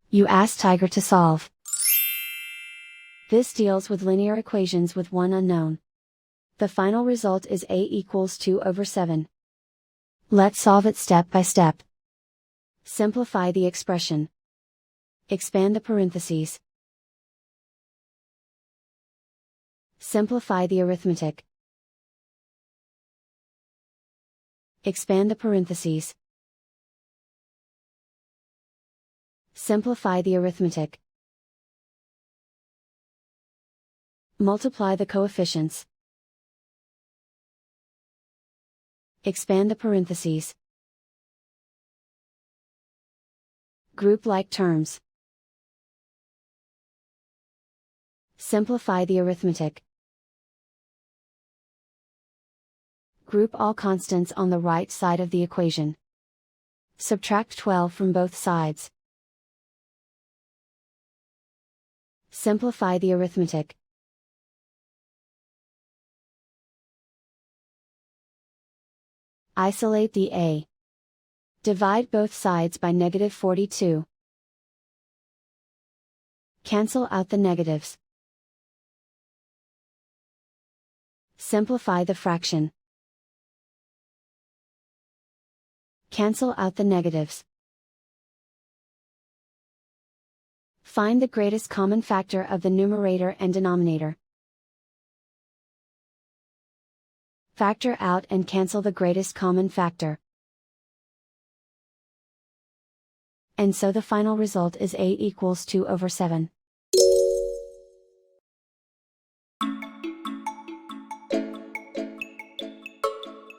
You ask Tiger to solve. This deals with linear equations with one unknown. The final result is a equals 2/7. Let's solve it step by step. Simplify the expression. Expand the parentheses. Simplify the arithmetic. Expand the parentheses. Simplify the arithmetic. Multiply the coefficients. Expand the parentheses. Group like terms. Simplify the arithmetic. Group all constants on the right side of the equation. Subtract 12 from both sides. Simplify the arithmetic. Isolate the a. Divide both sides by -42. Cancel out the negatives. Simplify the fraction. Cancel out the negatives. Find the greatest common factor of the numerator and denominator. Factor out and cancel the greatest common factor. And so the final result is a equals 2/7.